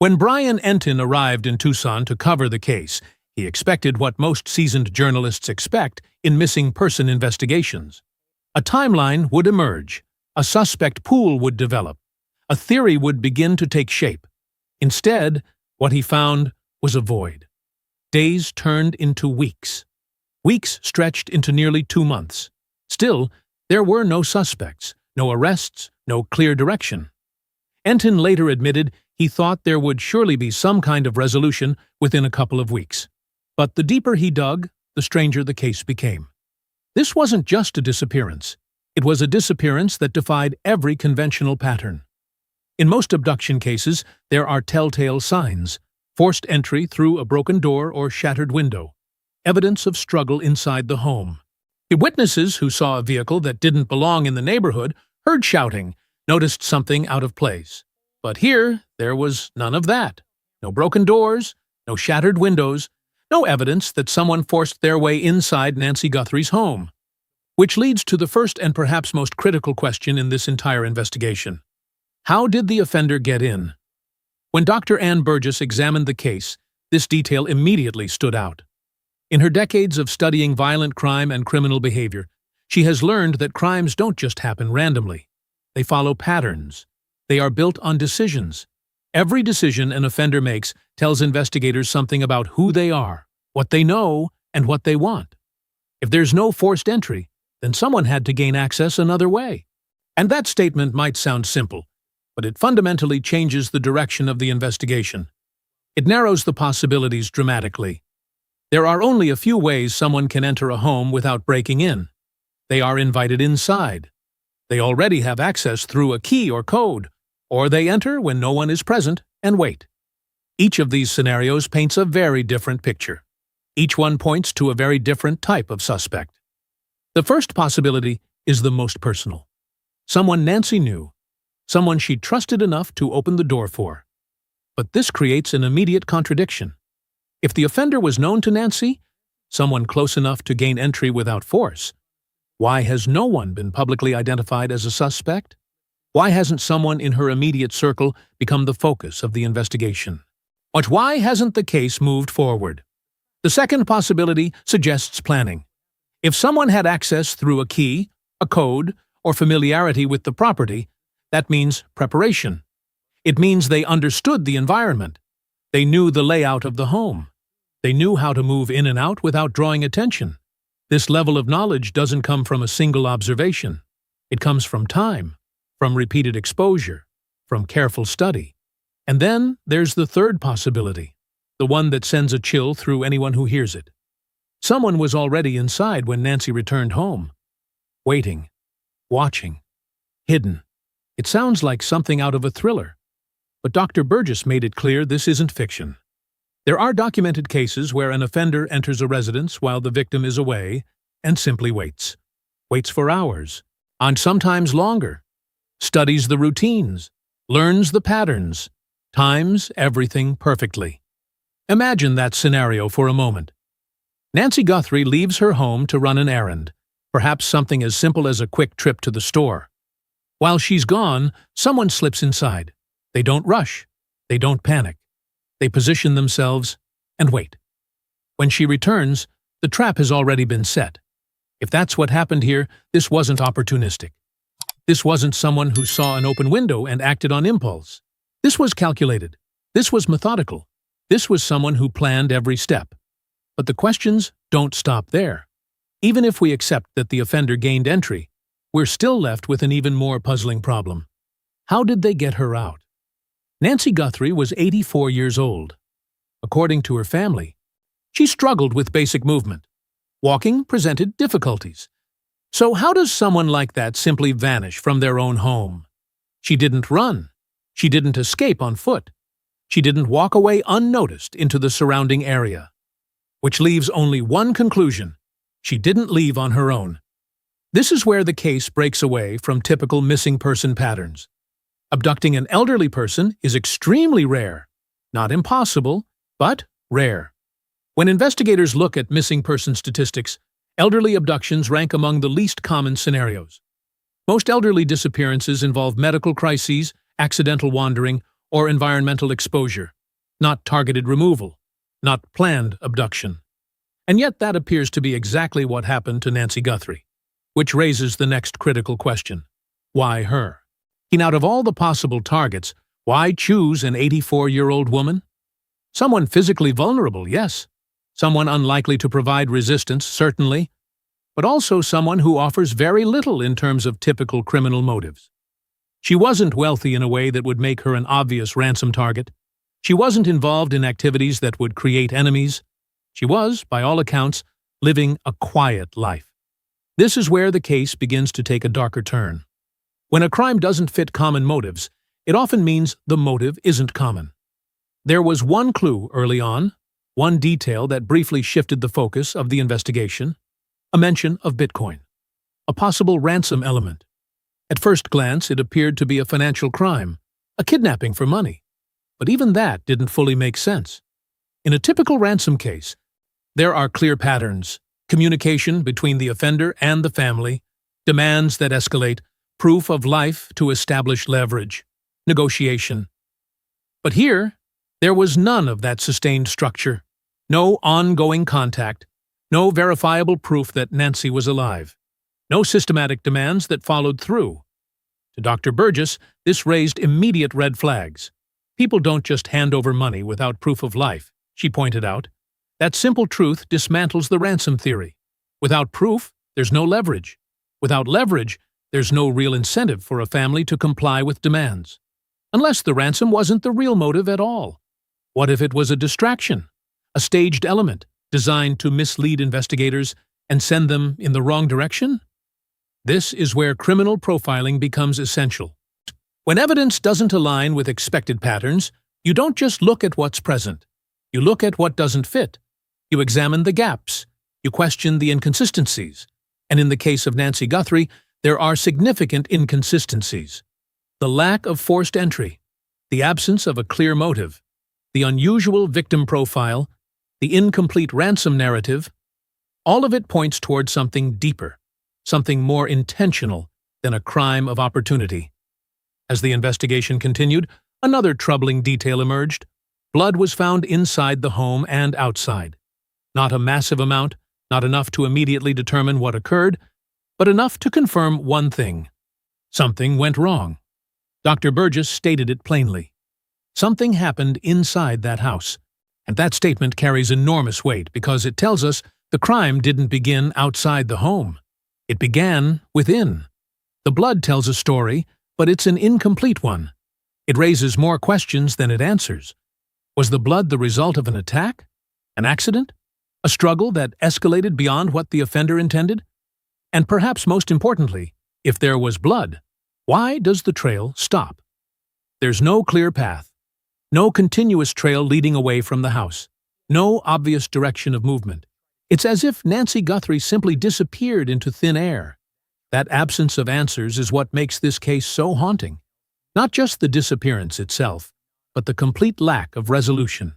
When Brian Entin arrived in Tucson to cover the case, he expected what most seasoned journalists expect in missing person investigations. A timeline would emerge, a suspect pool would develop, a theory would begin to take shape. Instead, what he found was a void. Days turned into weeks. Weeks stretched into nearly 2 months. Still, there were no suspects, no arrests, no clear direction. Entin later admitted he thought there would surely be some kind of resolution within a couple of weeks. But the deeper he dug, the stranger the case became. This wasn't just a disappearance. It was a disappearance that defied every conventional pattern. In most abduction cases, there are telltale signs: forced entry through a broken door or shattered window, evidence of struggle inside the home. The witnesses who saw a vehicle that didn't belong in the neighborhood heard shouting, noticed something out of place. But here, there was none of that. No broken doors, no shattered windows, no evidence that someone forced their way inside Nancy Guthrie's home. Which leads to the first and perhaps most critical question in this entire investigation. How did the offender get in? When Dr. Ann Burgess examined the case, this detail immediately stood out. In her decades of studying violent crime and criminal behavior, she has learned that crimes don't just happen randomly. They follow patterns. They are built on decisions. Every decision an offender makes tells investigators something about who they are, what they know, and what they want. If there's no forced entry, then someone had to gain access another way. And that statement might sound simple, but it fundamentally changes the direction of the investigation. It narrows the possibilities dramatically. There are only a few ways someone can enter a home without breaking in. They are invited inside. They already have access through a key or code, or they enter when no one is present and wait. Each of these scenarios paints a very different picture. Each one points to a very different type of suspect. The first possibility is the most personal. Someone Nancy knew, someone she trusted enough to open the door for. But this creates an immediate contradiction. If the offender was known to Nancy, someone close enough to gain entry without force, why has no one been publicly identified as a suspect? Why hasn't someone in her immediate circle become the focus of the investigation? But why hasn't the case moved forward? The second possibility suggests planning. If someone had access through a key, a code, or familiarity with the property, that means preparation. It means they understood the environment. They knew the layout of the home. They knew how to move in and out without drawing attention. This level of knowledge doesn't come from a single observation. It comes from time, from repeated exposure, from careful study. And then there's the third possibility, the one that sends a chill through anyone who hears it. Someone was already inside when Nancy returned home. Waiting, watching, hidden. It sounds like something out of a thriller. But Dr. Burgess made it clear this isn't fiction. There are documented cases where an offender enters a residence while the victim is away and simply waits. Waits for hours, and sometimes longer. Studies the routines, learns the patterns, times everything perfectly. Imagine that scenario for a moment. Nancy Guthrie leaves her home to run an errand, perhaps something as simple as a quick trip to the store. While she's gone, someone slips inside. They don't rush. They don't panic. They position themselves and wait. When she returns, the trap has already been set. If that's what happened here, this wasn't opportunistic. This wasn't someone who saw an open window and acted on impulse. This was calculated. This was methodical. This was someone who planned every step. But the questions don't stop there. Even if we accept that the offender gained entry, we're still left with an even more puzzling problem. How did they get her out? Nancy Guthrie was 84 years old. According to her family, she struggled with basic movement. Walking presented difficulties. So how does someone like that simply vanish from their own home? She didn't run. She didn't escape on foot. She didn't walk away unnoticed into the surrounding area. Which leaves only one conclusion. She didn't leave on her own. This is where the case breaks away from typical missing person patterns. Abducting an elderly person is extremely rare. Not impossible, but rare. When investigators look at missing person statistics, elderly abductions rank among the least common scenarios. Most elderly disappearances involve medical crises, accidental wandering, or environmental exposure, not targeted removal, not planned abduction. And yet that appears to be exactly what happened to Nancy Guthrie, which raises the next critical question. Why her? Out of all the possible targets, why choose an 84-year-old woman? Someone physically vulnerable, yes. Someone unlikely to provide resistance, certainly. But also someone who offers very little in terms of typical criminal motives. She wasn't wealthy in a way that would make her an obvious ransom target. She wasn't involved in activities that would create enemies. She was, by all accounts, living a quiet life. This is where the case begins to take a darker turn. When a crime doesn't fit common motives, it often means the motive isn't common. There was one clue early on, one detail that briefly shifted the focus of the investigation, a mention of Bitcoin, a possible ransom element. At first glance, it appeared to be a financial crime, a kidnapping for money. But even that didn't fully make sense. In a typical ransom case, there are clear patterns, communication between the offender and the family, demands that escalate, proof of life to establish leverage, negotiation. But here, there was none of that sustained structure, no ongoing contact, no verifiable proof that Nancy was alive, no systematic demands that followed through. To Dr. Burgess, this raised immediate red flags. People don't just hand over money without proof of life, she pointed out. That simple truth dismantles the ransom theory. Without proof, there's no leverage. Without leverage, there's no real incentive for a family to comply with demands. Unless the ransom wasn't the real motive at all. What if it was a distraction, a staged element designed to mislead investigators and send them in the wrong direction? This is where criminal profiling becomes essential. When evidence doesn't align with expected patterns, you don't just look at what's present. You look at what doesn't fit. You examine the gaps. You question the inconsistencies. And in the case of Nancy Guthrie, there are significant inconsistencies. The lack of forced entry, the absence of a clear motive, the unusual victim profile, the incomplete ransom narrative, all of it points toward something deeper, something more intentional than a crime of opportunity. As the investigation continued, another troubling detail emerged. Blood was found inside the home and outside. Not a massive amount, not enough to immediately determine what occurred, but enough to confirm one thing. Something went wrong. Dr. Burgess stated it plainly. Something happened inside that house, and that statement carries enormous weight because it tells us the crime didn't begin outside the home. It began within. The blood tells a story, but it's an incomplete one. It raises more questions than it answers. Was the blood the result of an attack? An accident? A struggle that escalated beyond what the offender intended? And perhaps most importantly, if there was blood, why does the trail stop? There's no clear path, no continuous trail leading away from the house, no obvious direction of movement. It's as if Nancy Guthrie simply disappeared into thin air. That absence of answers is what makes this case so haunting. Not just the disappearance itself, but the complete lack of resolution.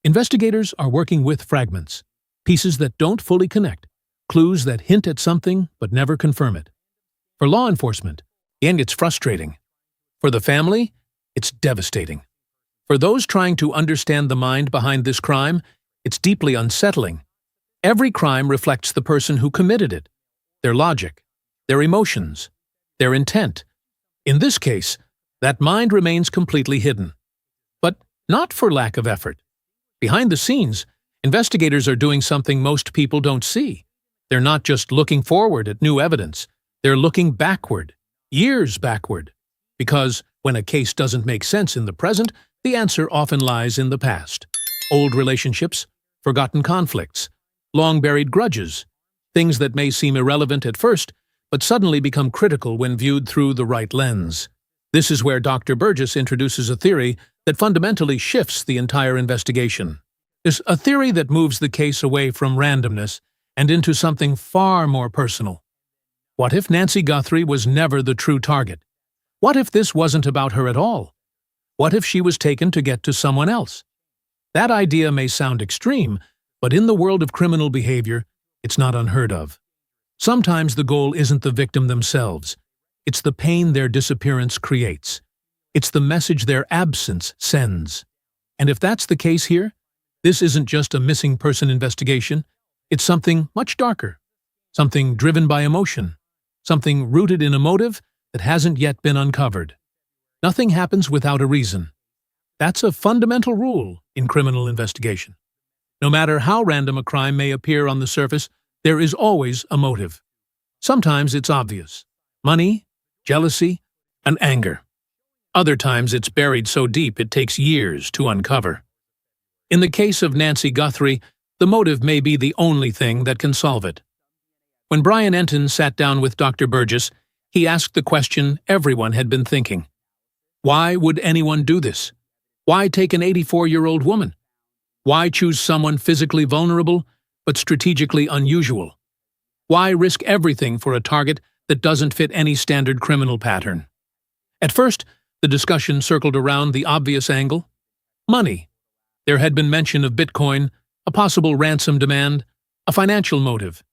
Investigators are working with fragments, pieces that don't fully connect, clues that hint at something but never confirm it. For law enforcement, and it's frustrating. For the family, it's devastating. For those trying to understand the mind behind this crime, it's deeply unsettling. Every crime reflects the person who committed it, their logic, their emotions, their intent. In this case, that mind remains completely hidden. But not for lack of effort. Behind the scenes, investigators are doing something most people don't see. They're not just looking forward at new evidence. They're looking backward, years backward. Because when a case doesn't make sense in the present, the answer often lies in the past. Old relationships, forgotten conflicts, long-buried grudges, things that may seem irrelevant at first, but suddenly become critical when viewed through the right lens. This is where Dr. Burgess introduces a theory that fundamentally shifts the entire investigation. It's a theory that moves the case away from randomness and into something far more personal. What if Nancy Guthrie was never the true target? What if this wasn't about her at all? What if she was taken to get to someone else? That idea may sound extreme, but in the world of criminal behavior, it's not unheard of. Sometimes the goal isn't the victim themselves. It's the pain their disappearance creates. It's the message their absence sends. And if that's the case here, this isn't just a missing person investigation. It's something much darker, something driven by emotion, something rooted in a motive that hasn't yet been uncovered. Nothing happens without a reason. That's a fundamental rule in criminal investigation. No matter how random a crime may appear on the surface, there is always a motive. Sometimes it's obvious: money, jealousy, and anger. Other times it's buried so deep it takes years to uncover. In the case of Nancy Guthrie, the motive may be the only thing that can solve it. When Brian Entin sat down with Dr. Burgess, he asked the question everyone had been thinking. Why would anyone do this? Why take an 84-year-old woman? Why choose someone physically vulnerable but strategically unusual? Why risk everything for a target that doesn't fit any standard criminal pattern? At first, the discussion circled around the obvious angle: money. There had been mention of Bitcoin, a possible ransom demand, a financial motive.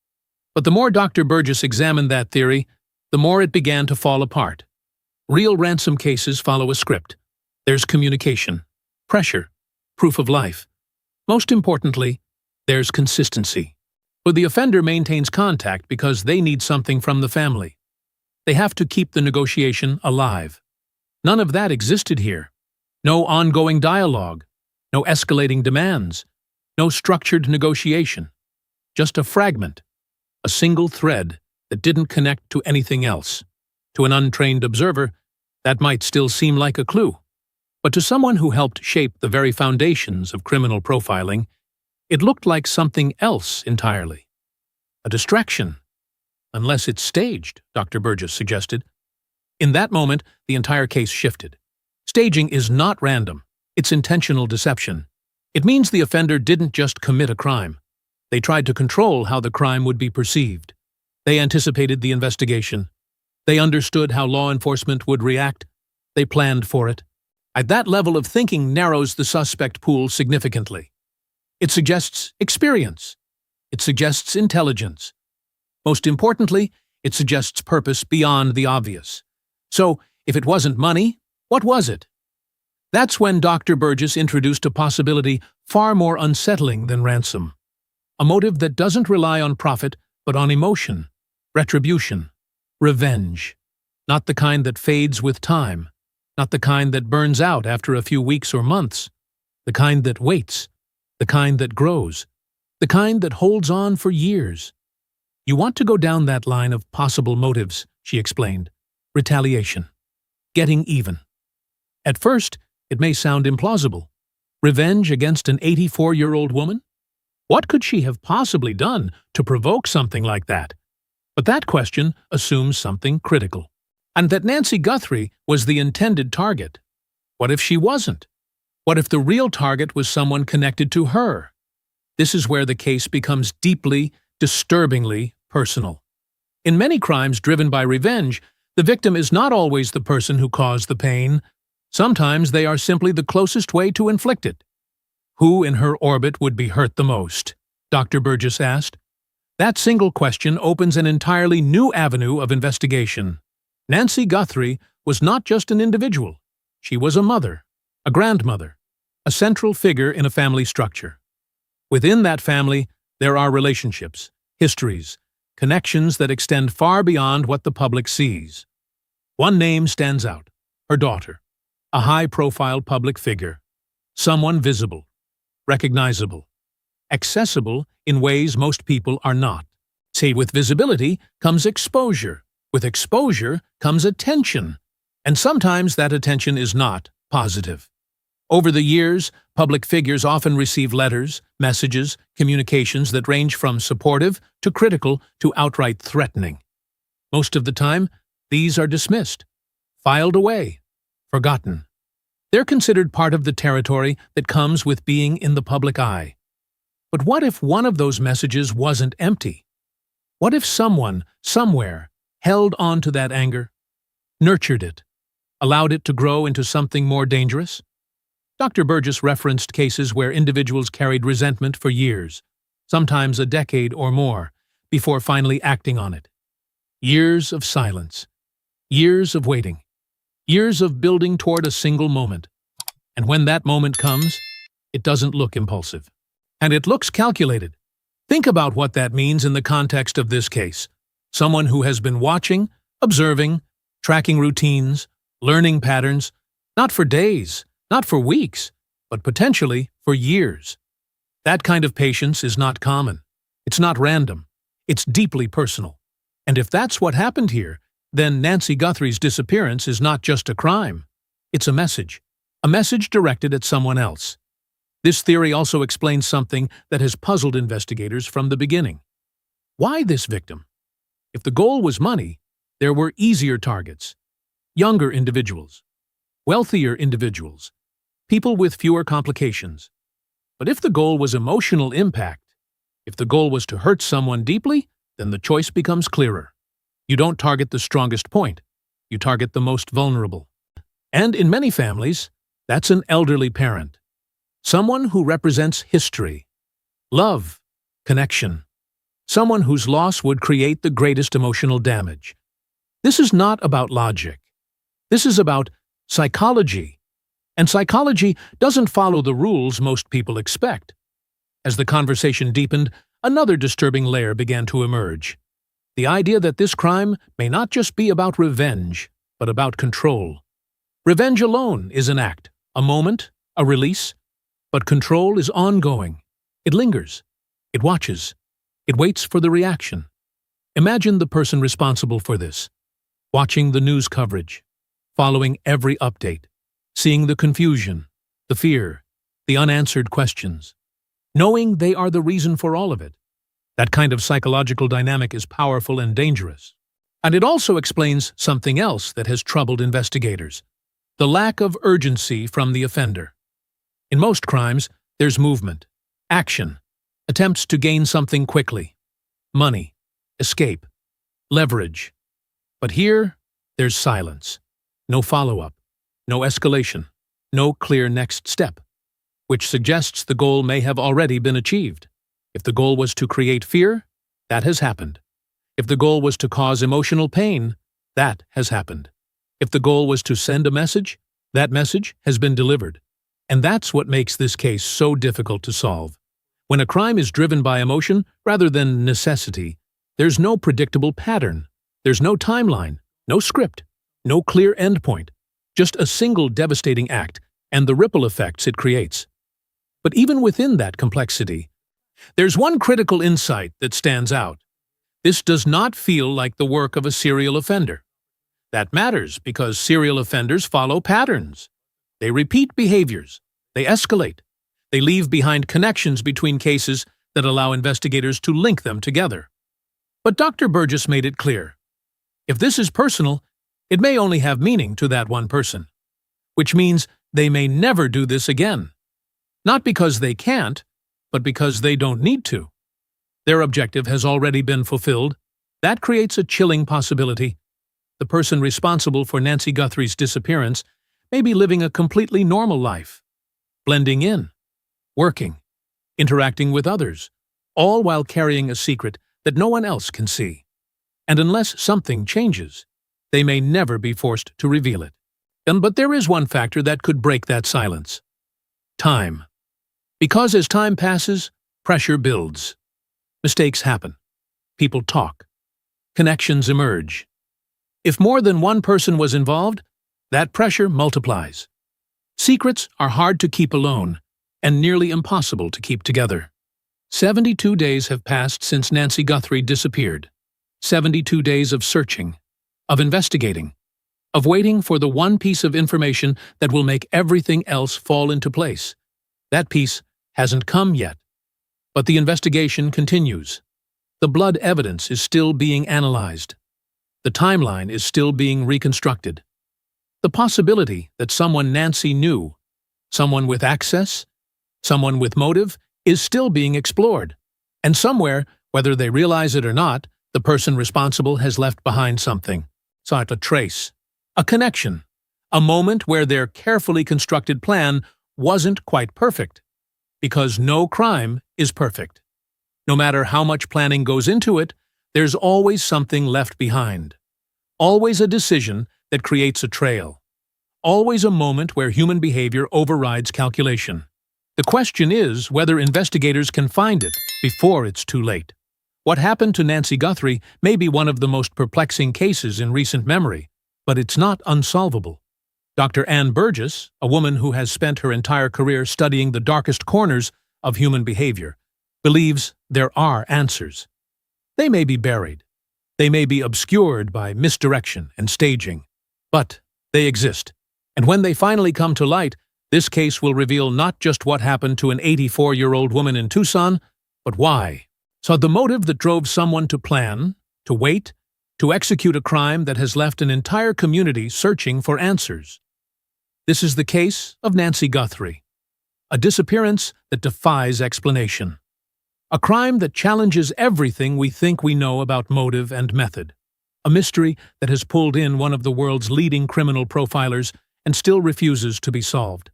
But the more Dr. Burgess examined that theory, the more it began to fall apart. Real ransom cases follow a script. There's communication, pressure, proof of life. Most importantly, there's consistency. But the offender maintains contact because they need something from the family. They have to keep the negotiation alive. None of that existed here. No ongoing dialogue, no escalating demands, no structured negotiation. Just a fragment, a single thread that didn't connect to anything else. To an untrained observer, that might still seem like a clue. But to someone who helped shape the very foundations of criminal profiling, it looked like something else entirely. A distraction. Unless it's staged, Dr. Burgess suggested. In that moment, the entire case shifted. Staging is not random. It's intentional deception. It means the offender didn't just commit a crime. They tried to control how the crime would be perceived. They anticipated the investigation. They understood how law enforcement would react. They planned for it. At that level of thinking narrows the suspect pool significantly. It suggests experience. It suggests intelligence. Most importantly, it suggests purpose beyond the obvious. So, if it wasn't money, what was it? That's when Dr. Burgess introduced a possibility far more unsettling than ransom. A motive that doesn't rely on profit, but on emotion, retribution, revenge. Not the kind that fades with time. Not the kind that burns out after a few weeks or months. The kind that waits. The kind that grows. The kind that holds on for years. You want to go down that line of possible motives, she explained. Retaliation. Getting even. At first, it may sound implausible. Revenge against an 84-year-old woman? What could she have possibly done to provoke something like that? But that question assumes something critical. And that Nancy Guthrie was the intended target. What if she wasn't? What if the real target was someone connected to her? This is where the case becomes deeply, disturbingly personal. In many crimes driven by revenge, the victim is not always the person who caused the pain. Sometimes they are simply the closest way to inflict it. Who in her orbit would be hurt the most? Dr. Burgess asked. That single question opens an entirely new avenue of investigation. Nancy Guthrie was not just an individual. She was a mother, a grandmother, a central figure in a family structure. Within that family, there are relationships, histories, connections that extend far beyond what the public sees. One name stands out: her daughter, a high-profile public figure, someone visible, recognizable, accessible in ways most people are not. Say, with visibility comes exposure. With exposure comes attention. And sometimes that attention is not positive. Over the years, public figures often receive letters, messages, communications that range from supportive to critical to outright threatening. Most of the time, these are dismissed, filed away, forgotten. They're considered part of the territory that comes with being in the public eye. But what if one of those messages wasn't empty? What if someone, somewhere, held on to that anger, nurtured it, allowed it to grow into something more dangerous? Dr. Burgess referenced cases where individuals carried resentment for years, sometimes a decade or more, before finally acting on it. Years of silence, years of waiting, Years of building toward a single moment. And when that moment comes, it doesn't look impulsive. And it looks calculated. Think about what that means in the context of this case. Someone who has been watching, observing, tracking routines, learning patterns, not for days, not for weeks, but potentially for years. That kind of patience is not common. It's not random. It's deeply personal. And if that's what happened here, then Nancy Guthrie's disappearance is not just a crime. It's a message directed at someone else. This theory also explains something that has puzzled investigators from the beginning. Why this victim? If the goal was money, there were easier targets. Younger individuals, wealthier individuals, people with fewer complications. But if the goal was emotional impact, if the goal was to hurt someone deeply, then the choice becomes clearer. You don't target the strongest point. You target the most vulnerable. And in many families, that's an elderly parent. Someone who represents history, love, connection. Someone whose loss would create the greatest emotional damage. This is not about logic. This is about psychology. And psychology doesn't follow the rules most people expect. As the conversation deepened, another disturbing layer began to emerge. The idea that this crime may not just be about revenge, but about control. Revenge alone is an act, a moment, a release, but control is ongoing. It lingers. It watches. It waits for the reaction. Imagine the person responsible for this, watching the news coverage, following every update, seeing the confusion, the fear, the unanswered questions, knowing they are the reason for all of it. That kind of psychological dynamic is powerful and dangerous. And it also explains something else that has troubled investigators: the lack of urgency from the offender. In most crimes, there's movement, action, attempts to gain something quickly, money, escape, leverage. But here, there's silence, no follow-up, no escalation, no clear next step, which suggests the goal may have already been achieved. If the goal was to create fear, that has happened. If the goal was to cause emotional pain, that has happened. If the goal was to send a message, that message has been delivered. And that's what makes this case so difficult to solve. When a crime is driven by emotion rather than necessity, there's no predictable pattern. There's no timeline, no script, no clear endpoint, just a single devastating act and the ripple effects it creates. But even within that complexity, there's one critical insight that stands out. This does not feel like the work of a serial offender. That matters because serial offenders follow patterns. They repeat behaviors. They escalate. They leave behind connections between cases that allow investigators to link them together. But Dr. Burgess made it clear. If this is personal, it may only have meaning to that one person, which means they may never do this again. Not because they can't, but because they don't need to. Their objective has already been fulfilled. That creates a chilling possibility. The person responsible for Nancy Guthrie's disappearance may be living a completely normal life, blending in, working, interacting with others, all while carrying a secret that no one else can see. And unless something changes, they may never be forced to reveal it. But there is one factor that could break that silence: time. Because as time passes, pressure builds. Mistakes happen. People talk. Connections emerge. If more than one person was involved, that pressure multiplies. Secrets are hard to keep alone and nearly impossible to keep together. 72 days have passed since Nancy Guthrie disappeared. 72 days of searching, of investigating, of waiting for the one piece of information that will make everything else fall into place. That piece hasn't come yet. But the investigation continues. The blood evidence is still being analyzed. The timeline is still being reconstructed. The possibility that someone Nancy knew, someone with access, someone with motive, is still being explored. And somewhere, whether they realize it or not, the person responsible has left behind something. So a trace, a connection, a moment where their carefully constructed plan wasn't quite perfect. Because no crime is perfect. No matter how much planning goes into it, there's always something left behind. Always a decision that creates a trail. always a moment where human behavior overrides calculation. The question is whether investigators can find it before it's too late. What happened to Nancy Guthrie may be one of the most perplexing cases in recent memory, but it's not unsolvable. Dr. Ann Burgess, a woman who has spent her entire career studying the darkest corners of human behavior, believes there are answers. They may be buried. They may be obscured by misdirection and staging, but they exist. And when they finally come to light, this case will reveal not just what happened to an 84-year-old woman in Tucson, but why. So the motive that drove someone to plan, to wait, to execute a crime that has left an entire community searching for answers. This is the case of Nancy Guthrie, a disappearance that defies explanation. A crime that challenges everything we think we know about motive and method. A mystery that has pulled in one of the world's leading criminal profilers and still refuses to be solved.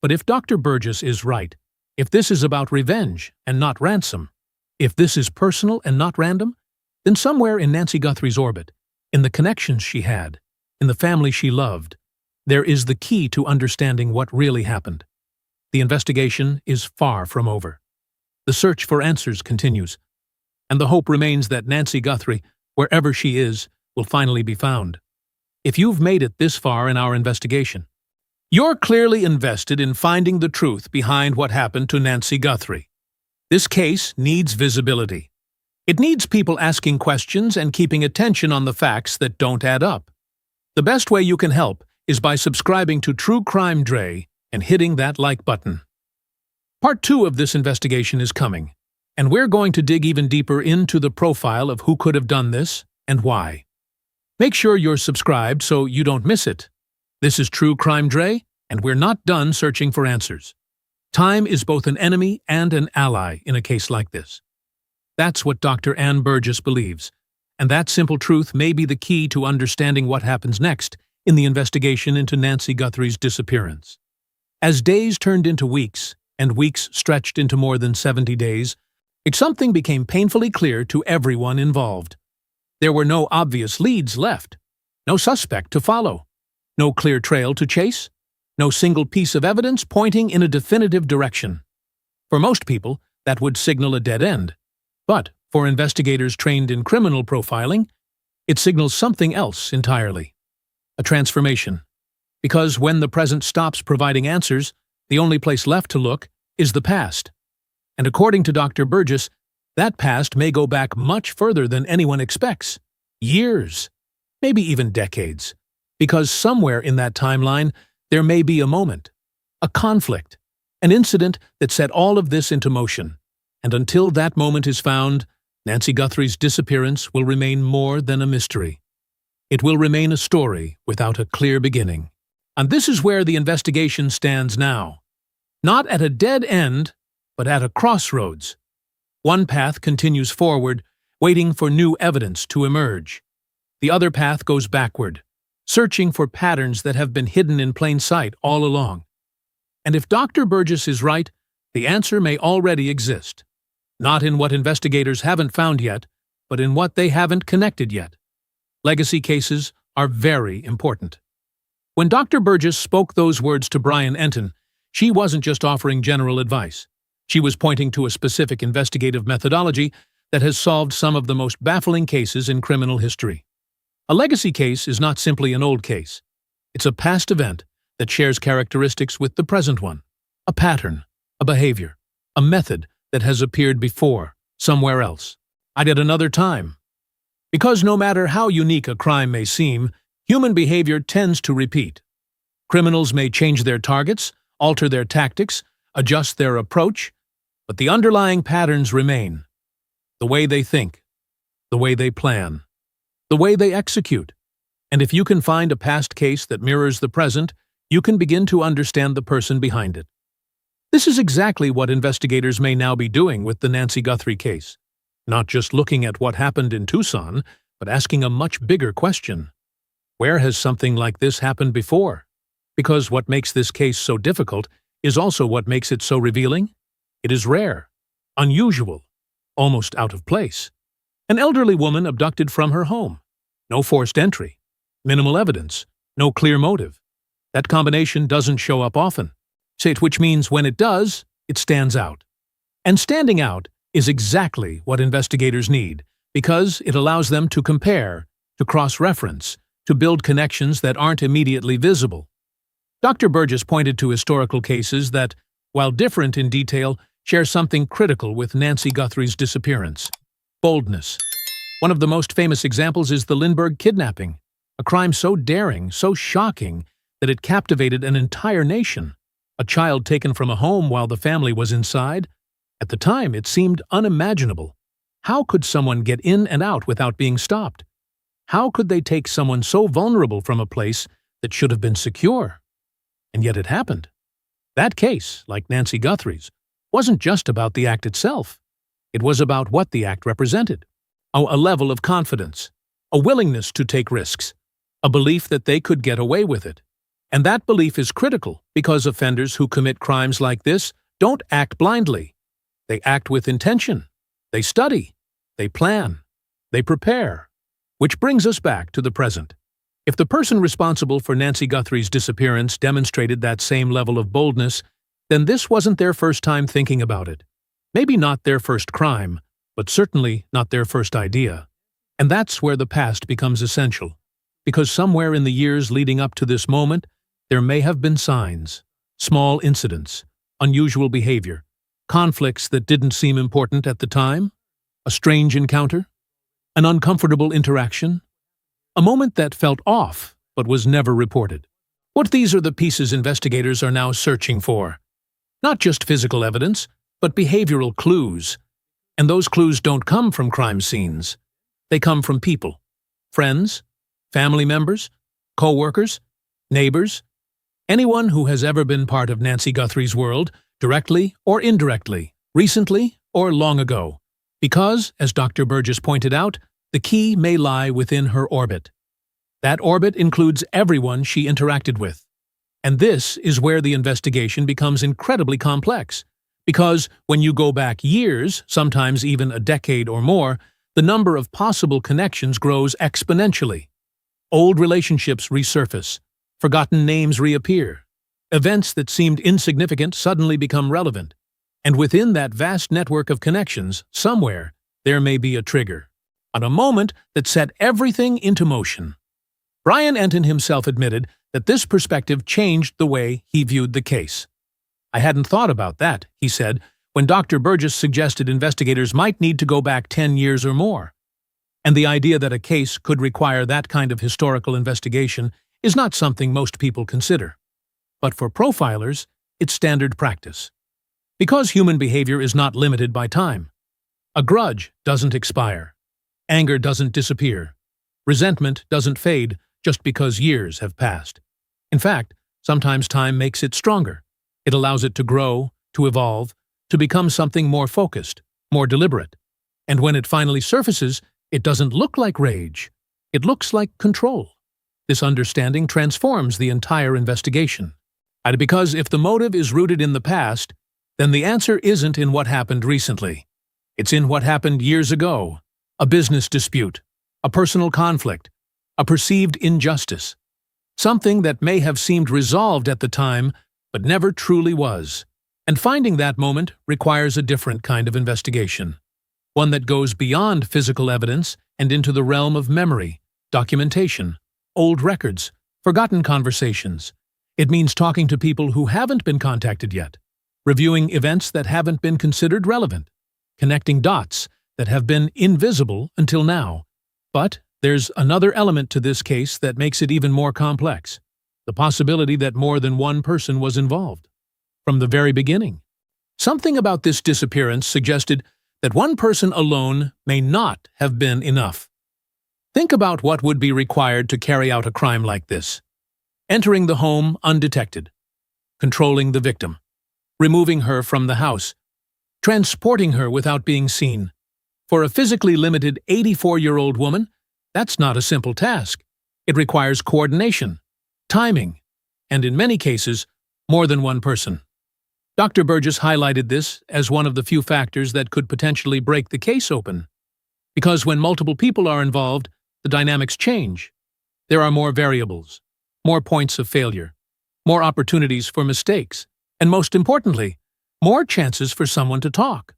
But if Dr. Burgess is right, if this is about revenge and not ransom, if this is personal and not random, then somewhere in Nancy Guthrie's orbit, in the connections she had, in the family she loved, there is the key to understanding what really happened. The investigation is far from over. The search for answers continues, and the hope remains that Nancy Guthrie, wherever she is, will finally be found. If you've made it this far in our investigation, you're clearly invested in finding the truth behind what happened to Nancy Guthrie. This case needs visibility. It needs people asking questions and keeping attention on the facts that don't add up. The best way you can help is by subscribing to True Crime Dre and hitting that like button. Part 2 of this investigation is coming, and we're going to dig even deeper into the profile of who could have done this and why. Make sure you're subscribed so you don't miss it. This is True Crime Dre, and we're not done searching for answers. Time is both an enemy and an ally in a case like this. That's what Dr. Ann Burgess believes, and that simple truth may be the key to understanding what happens next in the investigation into Nancy Guthrie's disappearance. As days turned into weeks, and weeks stretched into more than 70 days, something became painfully clear to everyone involved. There were no obvious leads left, no suspect to follow, no clear trail to chase, no single piece of evidence pointing in a definitive direction. For most people, that would signal a dead end. But for investigators trained in criminal profiling, it signals something else entirely. A transformation. Because when the present stops providing answers, the only place left to look is the past. And according to Dr. Burgess, that past may go back much further than anyone expects. Years, maybe even decades. Because somewhere in that timeline, there may be a moment, a conflict, an incident that set all of this into motion. And until that moment is found, Nancy Guthrie's disappearance will remain more than a mystery. It will remain a story without a clear beginning. And this is where the investigation stands now. Not at a dead end, but at a crossroads. One path continues forward, waiting for new evidence to emerge. The other path goes backward, searching for patterns that have been hidden in plain sight all along. And if Dr. Burgess is right, the answer may already exist. Not in what investigators haven't found yet, but in what they haven't connected yet. Legacy cases are very important. When Dr. Burgess spoke those words to Brian Entin, she wasn't just offering general advice. She was pointing to a specific investigative methodology that has solved some of the most baffling cases in criminal history. A legacy case is not simply an old case. It's a past event that shares characteristics with the present one. A pattern, a behavior, a method that has appeared before, somewhere else, at another time. Because no matter how unique a crime may seem, human behavior tends to repeat. Criminals may change their targets, alter their tactics, adjust their approach, but the underlying patterns remain. The way they think, the way they plan, the way they execute. And if you can find a past case that mirrors the present, you can begin to understand the person behind it. This is exactly what investigators may now be doing with the Nancy Guthrie case. Not just looking at what happened in Tucson, but asking a much bigger question. Where has something like this happened before? Because what makes this case so difficult is also what makes it so revealing. It is rare, unusual, almost out of place. An elderly woman abducted from her home. No forced entry, minimal evidence, no clear motive. That combination doesn't show up often, which means when it does, it stands out. And standing out is exactly what investigators need, because it allows them to compare, to cross-reference, to build connections that aren't immediately visible. Dr. Burgess pointed to historical cases that, while different in detail, share something critical with Nancy Guthrie's disappearance: boldness. One of the most famous examples is the Lindbergh kidnapping, a crime so daring, so shocking, that it captivated an entire nation. A child taken from a home while the family was inside? At the time, it seemed unimaginable. How could someone get in and out without being stopped? How could they take someone so vulnerable from a place that should have been secure? And yet it happened. That case, like Nancy Guthrie's, wasn't just about the act itself. It was about what the act represented. A level of confidence, a willingness to take risks, a belief that they could get away with it. And that belief is critical because offenders who commit crimes like this don't act blindly. They act with intention. They study. They plan. They prepare. Which brings us back to the present. If the person responsible for Nancy Guthrie's disappearance demonstrated that same level of boldness, then this wasn't their first time thinking about it. Maybe not their first crime, but certainly not their first idea. And that's where the past becomes essential, because somewhere in the years leading up to this moment, there may have been signs, small incidents, unusual behavior, conflicts that didn't seem important at the time, a strange encounter, an uncomfortable interaction, a moment that felt off but was never reported. These are the pieces investigators are now searching for. Not just physical evidence, but behavioral clues. And those clues don't come from crime scenes. They come from people, friends, family members, co-workers, neighbors, anyone who has ever been part of Nancy Guthrie's world, directly or indirectly, recently or long ago. Because, as Dr. Burgess pointed out, the key may lie within her orbit. That orbit includes everyone she interacted with. And this is where the investigation becomes incredibly complex, because when you go back years, sometimes even a decade or more, the number of possible connections grows exponentially. Old relationships resurface, forgotten names reappear, events that seemed insignificant suddenly become relevant, and within that vast network of connections, somewhere, there may be a trigger, on a moment that set everything into motion. Brian Entin himself admitted that this perspective changed the way he viewed the case. "I hadn't thought about that," he said, when Dr. Burgess suggested investigators might need to go back 10 years or more. And the idea that a case could require that kind of historical investigation is not something most people consider. But for profilers, it's standard practice. Because human behavior is not limited by time. A grudge doesn't expire. Anger doesn't disappear. Resentment doesn't fade just because years have passed. In fact, sometimes time makes it stronger. It allows it to grow, to evolve, to become something more focused, more deliberate. And when it finally surfaces, it doesn't look like rage. It looks like control. This understanding transforms the entire investigation. And because if the motive is rooted in the past, then the answer isn't in what happened recently. It's in what happened years ago. A business dispute, a personal conflict, a perceived injustice. Something that may have seemed resolved at the time, but never truly was. And finding that moment requires a different kind of investigation. One that goes beyond physical evidence and into the realm of memory, documentation, old records, forgotten conversations. It means talking to people who haven't been contacted yet, reviewing events that haven't been considered relevant, connecting dots that have been invisible until now. But there's another element to this case that makes it even more complex: the possibility that more than one person was involved. From the very beginning, something about this disappearance suggested that one person alone may not have been enough. Think about what would be required to carry out a crime like this: entering the home undetected, controlling the victim, removing her from the house, transporting her without being seen. For a physically limited 84-year-old woman, that's not a simple task. It requires coordination, timing, and in many cases, more than one person. Dr. Burgess highlighted this as one of the few factors that could potentially break the case open. Because when multiple people are involved, the dynamics change. There are more variables, more points of failure, more opportunities for mistakes, and most importantly, more chances for someone to talk.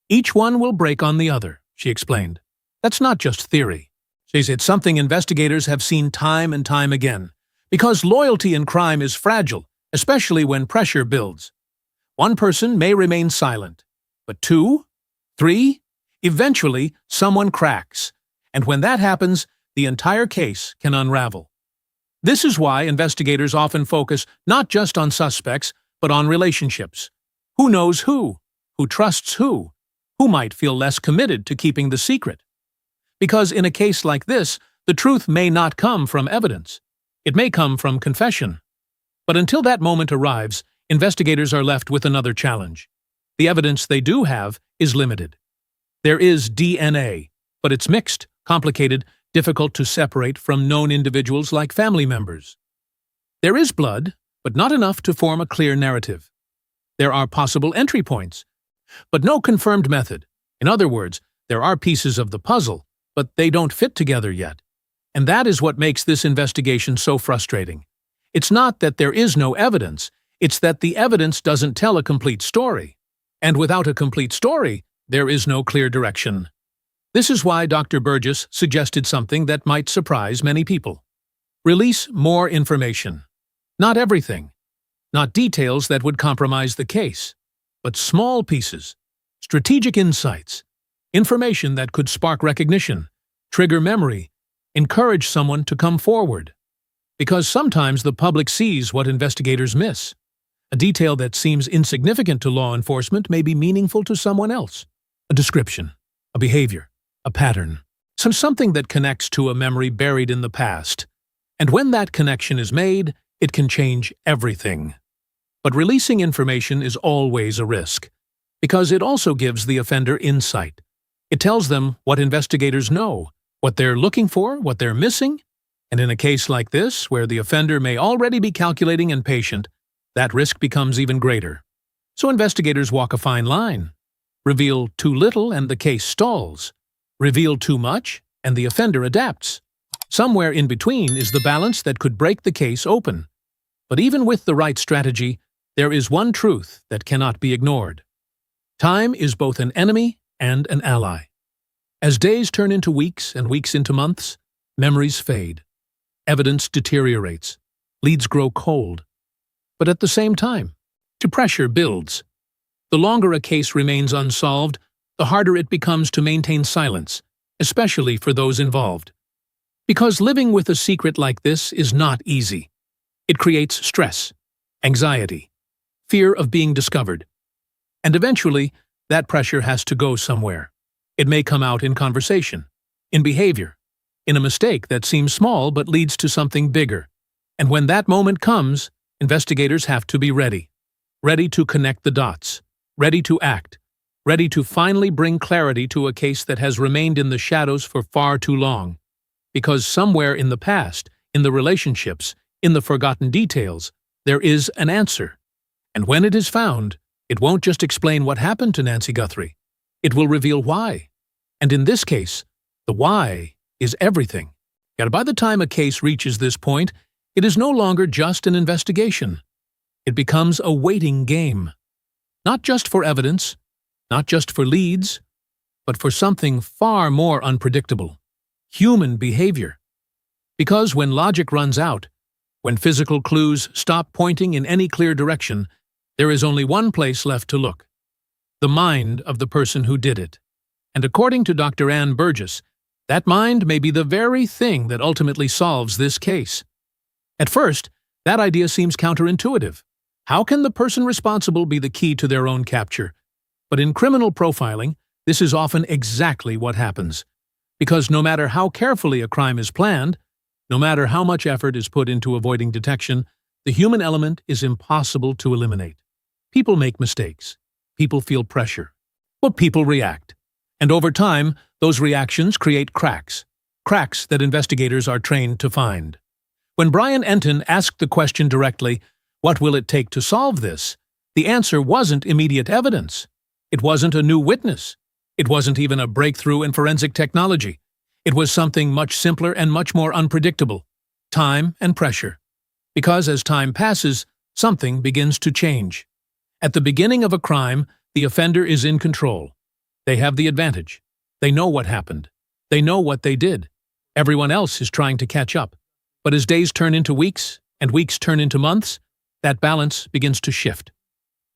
Each one will break on the other, she explained. That's not just theory. It's something investigators have seen time and time again, because loyalty in crime is fragile, especially when pressure builds. One person may remain silent, but two, three, eventually someone cracks, and when that happens, the entire case can unravel. This is why investigators often focus not just on suspects, but on relationships. Who knows who trusts who might feel less committed to keeping the secret. Because in a case like this, the truth may not come from evidence. It may come from confession. But until that moment arrives, investigators are left with another challenge. The evidence they do have is limited. There is DNA, but it's mixed, complicated, difficult to separate from known individuals like family members. There is blood, but not enough to form a clear narrative. There are possible entry points, but no confirmed method. In other words, there are pieces of the puzzle, but they don't fit together yet. And that is what makes this investigation so frustrating. It's not that there is no evidence, it's that the evidence doesn't tell a complete story. And without a complete story, there is no clear direction. This is why Dr. Burgess suggested something that might surprise many people. Release more information. Not everything. Not details that would compromise the case, but small pieces, strategic insights, information that could spark recognition, trigger memory, encourage someone to come forward. Because sometimes the public sees what investigators miss. A detail that seems insignificant to law enforcement may be meaningful to someone else. A description, a behavior, a pattern, something that connects to a memory buried in the past. And when that connection is made, it can change everything. But releasing information is always a risk, because it also gives the offender insight. It tells them what investigators know, what they're looking for, what they're missing. And in a case like this, where the offender may already be calculating and patient, that risk becomes even greater. So investigators walk a fine line. Reveal too little and the case stalls. Reveal too much and the offender adapts. Somewhere in between is the balance that could break the case open. But even with the right strategy, there is one truth that cannot be ignored. Time is both an enemy and an ally. As days turn into weeks and weeks into months, memories fade. Evidence deteriorates. Leads grow cold. But at the same time, pressure builds. The longer a case remains unsolved, the harder it becomes to maintain silence, especially for those involved. Because living with a secret like this is not easy. It creates stress, anxiety, fear of being discovered. And eventually, that pressure has to go somewhere. It may come out in conversation, in behavior, in a mistake that seems small but leads to something bigger. And when that moment comes, investigators have to be ready. Ready to connect the dots. Ready to act. Ready to finally bring clarity to a case that has remained in the shadows for far too long. Because somewhere in the past, in the relationships, in the forgotten details, there is an answer. And when it is found, it won't just explain what happened to Nancy Guthrie. It will reveal why. And in this case, the why is everything. Yet by the time a case reaches this point, it is no longer just an investigation. It becomes a waiting game. Not just for evidence, not just for leads, but for something far more unpredictable. Human behavior. Because when logic runs out, when physical clues stop pointing in any clear direction, there is only one place left to look. The mind of the person who did it. And according to Dr. Ann Burgess, that mind may be the very thing that ultimately solves this case. At first, that idea seems counterintuitive. How can the person responsible be the key to their own capture? But in criminal profiling, this is often exactly what happens. Because no matter how carefully a crime is planned, no matter how much effort is put into avoiding detection, the human element is impossible to eliminate. People make mistakes. People feel pressure. But people react. And over time, those reactions create cracks. Cracks that investigators are trained to find. When Brian Entin asked the question directly, "What will it take to solve this?" the answer wasn't immediate evidence. It wasn't a new witness. It wasn't even a breakthrough in forensic technology. It was something much simpler and much more unpredictable. Time and pressure. Because as time passes, something begins to change. At the beginning of a crime, the offender is in control. They have the advantage. They know what happened. They know what they did. Everyone else is trying to catch up. But as days turn into weeks, and weeks turn into months, that balance begins to shift.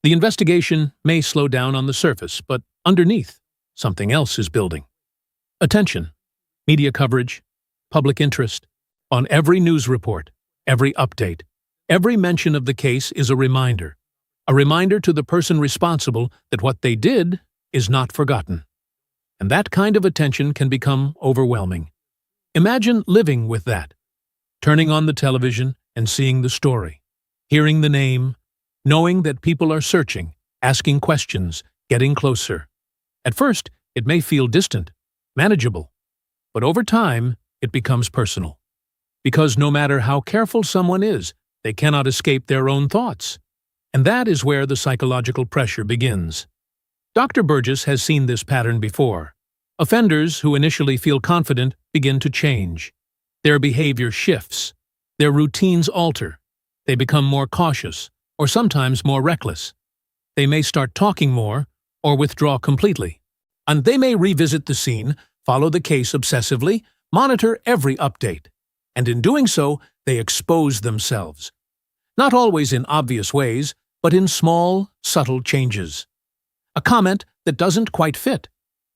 The investigation may slow down on the surface, but underneath, something else is building. Attention, media coverage, public interest. On every news report, every update, every mention of the case is a reminder to the person responsible that what they did is not forgotten. And that kind of attention can become overwhelming. Imagine living with that, turning on the television and seeing the story, hearing the name, knowing that people are searching, asking questions, getting closer. At first, it may feel distant, manageable, but over time, it becomes personal. Because no matter how careful someone is, they cannot escape their own thoughts. And that is where the psychological pressure begins. Dr. Burgess has seen this pattern before. Offenders who initially feel confident begin to change. Their behavior shifts. Their routines alter. They become more cautious, or sometimes more reckless. They may start talking more, or withdraw completely. And they may revisit the scene, follow the case obsessively, monitor every update. And in doing so, they expose themselves. Not always in obvious ways, but in small, subtle changes. A comment that doesn't quite fit.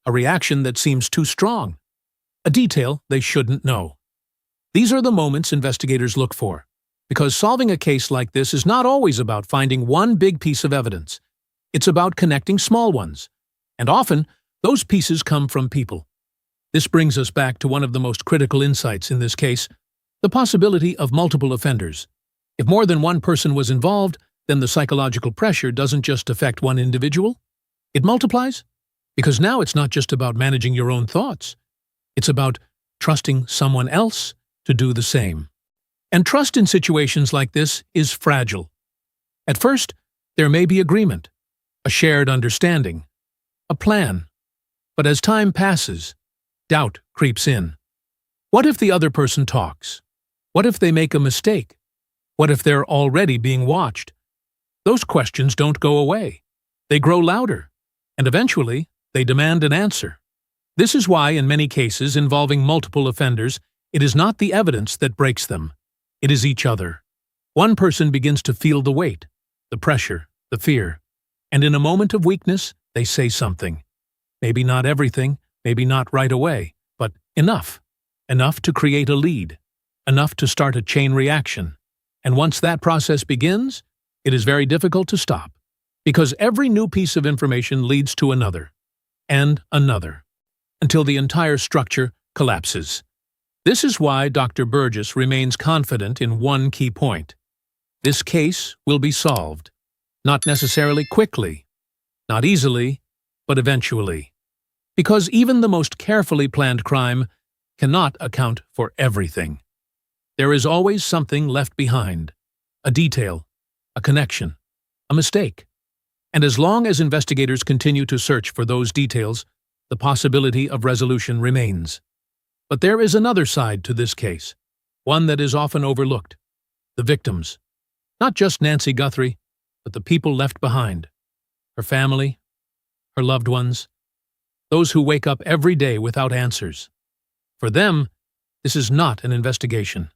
A reaction that seems too strong. A detail they shouldn't know. These are the moments investigators look for, because solving a case like this is not always about finding one big piece of evidence. It's about connecting small ones. And often, those pieces come from people. This brings us back to one of the most critical insights in this case, the possibility of multiple offenders. If more than one person was involved, then the psychological pressure doesn't just affect one individual. It multiplies, because now it's not just about managing your own thoughts. It's about trusting someone else to do the same. And trust in situations like this is fragile. At first, there may be agreement, a shared understanding, a plan. But as time passes, doubt creeps in. What if the other person talks? What if they make a mistake? What if they're already being watched? Those questions don't go away. They grow louder, and eventually, they demand an answer. This is why, in many cases involving multiple offenders, it is not the evidence that breaks them. It is each other. One person begins to feel the weight, the pressure, the fear, and in a moment of weakness, they say something. Maybe not everything, maybe not right away, but enough. Enough to create a lead. Enough to start a chain reaction. And once that process begins, it is very difficult to stop, because every new piece of information leads to another, and another, until the entire structure collapses. This is why Dr. Burgess remains confident in one key point. This case will be solved. Not necessarily quickly, not easily, but eventually. Because even the most carefully planned crime cannot account for everything. There is always something left behind, a detail, a connection, a mistake. And as long as investigators continue to search for those details, the possibility of resolution remains. But there is another side to this case, one that is often overlooked: the victims. Not just Nancy Guthrie, but the people left behind. Her family, her loved ones, those who wake up every day without answers. For them, this is not an investigation.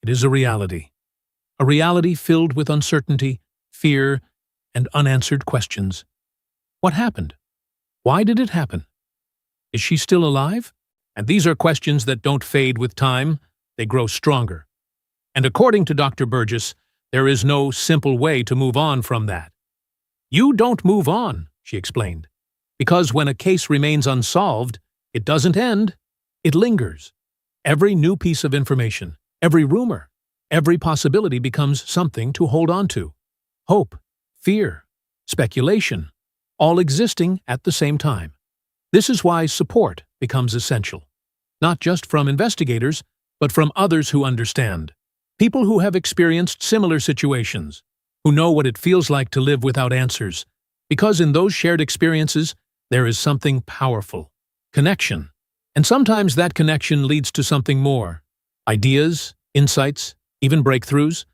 It is a reality filled with uncertainty, fear, and unanswered questions. What happened? Why did it happen? Is she still alive? And these are questions that don't fade with time, they grow stronger. And according to Dr. Burgess, there is no simple way to move on from that. You don't move on, she explained, because when a case remains unsolved, it doesn't end, it lingers. Every new piece of information, every rumor, every possibility becomes something to hold on to. Hope, fear, speculation, all existing at the same time. This is why support becomes essential, not just from investigators, but from others who understand. People who have experienced similar situations, who know what it feels like to live without answers, because in those shared experiences, there is something powerful, connection. And sometimes that connection leads to something more: ideas, insights, even breakthroughs.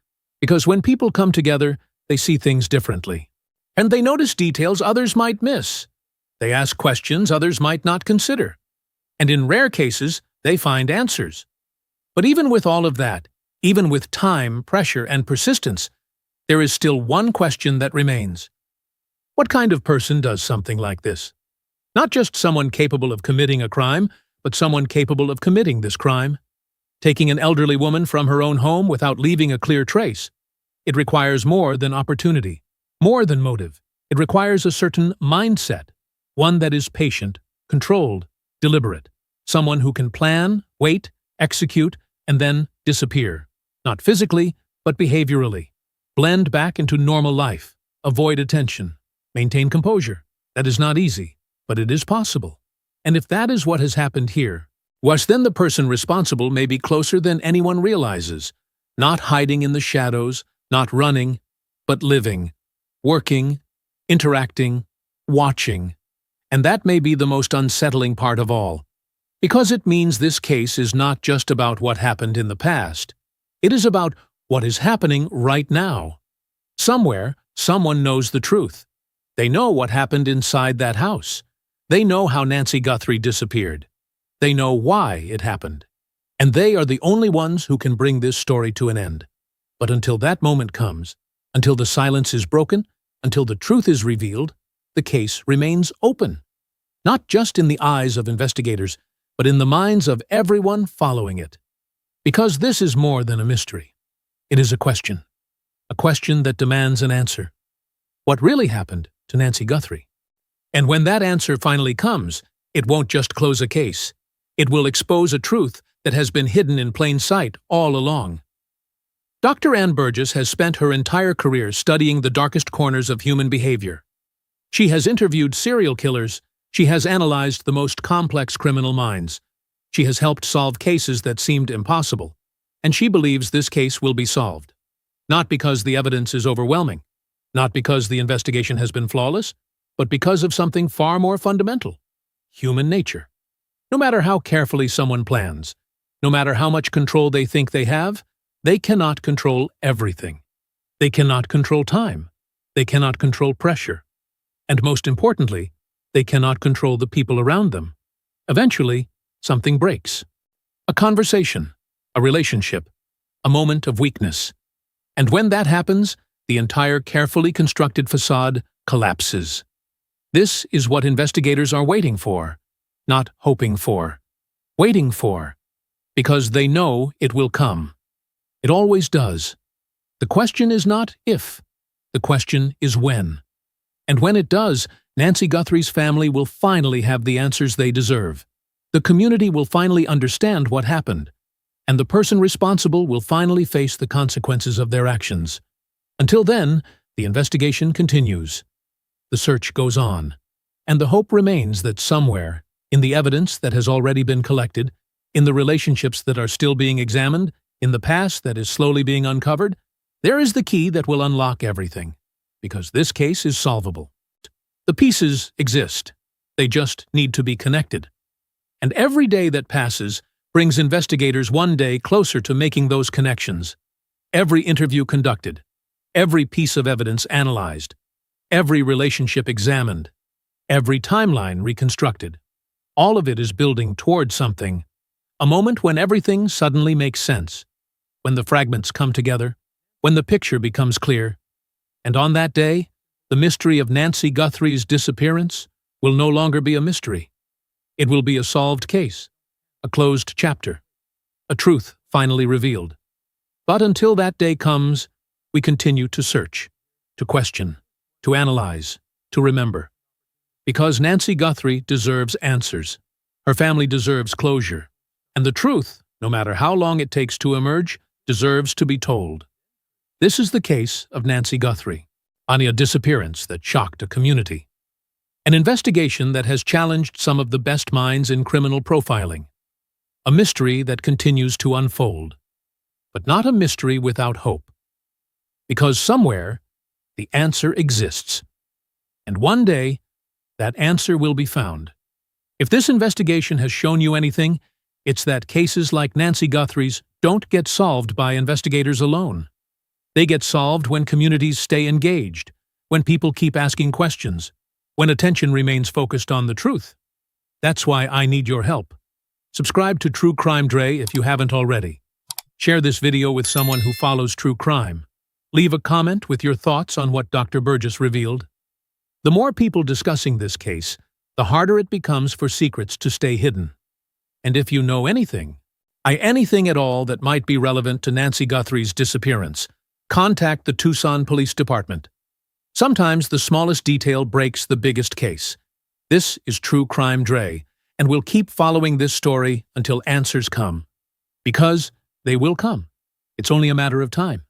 Because when people come together, they see things differently. And they notice details others might miss. They ask questions others might not consider. And in rare cases, they find answers. But even with all of that, even with time, pressure, and persistence, there is still one question that remains. What kind of person does something like this? Not just someone capable of committing a crime, but someone capable of committing this crime. Taking an elderly woman from her own home without leaving a clear trace. It requires more than opportunity, more than motive. It requires a certain mindset, one that is patient, controlled, deliberate. Someone who can plan, wait, execute, and then disappear. Not physically, but behaviorally. Blend back into normal life. Avoid attention. Maintain composure. That is not easy, but it is possible. And if that is what has happened here, then the person responsible may be closer than anyone realizes. Not hiding in the shadows, not running, but living, working, interacting, watching. And that may be the most unsettling part of all. Because it means this case is not just about what happened in the past. It is about what is happening right now. Somewhere, someone knows the truth. They know what happened inside that house. They know how Nancy Guthrie disappeared. They know why it happened. And they are the only ones who can bring this story to an end. But until that moment comes, until the silence is broken, until the truth is revealed, the case remains open. Not just in the eyes of investigators, but in the minds of everyone following it. Because this is more than a mystery. It is a question that demands an answer. What really happened to Nancy Guthrie? And when that answer finally comes, it won't just close a case. It will expose a truth that has been hidden in plain sight all along. Dr. Ann Burgess has spent her entire career studying the darkest corners of human behavior. She has interviewed serial killers. She has analyzed the most complex criminal minds. She has helped solve cases that seemed impossible. And she believes this case will be solved. Not because the evidence is overwhelming, not because the investigation has been flawless, but because of something far more fundamental: human nature. No matter how carefully someone plans, no matter how much control they think they have, they cannot control everything. They cannot control time. They cannot control pressure. And most importantly, they cannot control the people around them. Eventually, something breaks. A conversation, a relationship, a moment of weakness. And when that happens, the entire carefully constructed facade collapses. This is what investigators are waiting for, not hoping for. Waiting for, because they know it will come. It always does. The question is not if, the question is when. And when it does, Nancy Guthrie's family will finally have the answers they deserve. The community will finally understand what happened, and the person responsible will finally face the consequences of their actions. Until then, the investigation continues. The search goes on, and the hope remains that somewhere, in the evidence that has already been collected, in the relationships that are still being examined, in the past that is slowly being uncovered, there is the key that will unlock everything, because this case is solvable. The pieces exist. They just need to be connected. And every day that passes brings investigators one day closer to making those connections. Every interview conducted, every piece of evidence analyzed, every relationship examined, every timeline reconstructed. All of it is building toward something. A moment when everything suddenly makes sense, when the fragments come together, when the picture becomes clear. And on that day, the mystery of Nancy Guthrie's disappearance will no longer be a mystery. It will be a solved case, a closed chapter, a truth finally revealed. But until that day comes, we continue to search, to question, to analyze, to remember. Because Nancy Guthrie deserves answers. Her family deserves closure. And the truth, no matter how long it takes to emerge, deserves to be told. This is the case of Nancy Guthrie, on a disappearance that shocked a community. An investigation that has challenged some of the best minds in criminal profiling. A mystery that continues to unfold. But not a mystery without hope. Because somewhere, the answer exists. And one day, that answer will be found. If this investigation has shown you anything, it's that cases like Nancy Guthrie's don't get solved by investigators alone. They get solved when communities stay engaged, when people keep asking questions, when attention remains focused on the truth. That's why I need your help. Subscribe to True Crime Dre if you haven't already. Share this video with someone who follows true crime. Leave a comment with your thoughts on what Dr. Burgess revealed. The more people discussing this case, the harder it becomes for secrets to stay hidden. And if you know anything at all that might be relevant to Nancy Guthrie's disappearance, contact the Tucson Police Department. Sometimes the smallest detail breaks the biggest case. This is True Crime Dre, and we'll keep following this story until answers come. Because they will come. It's only a matter of time.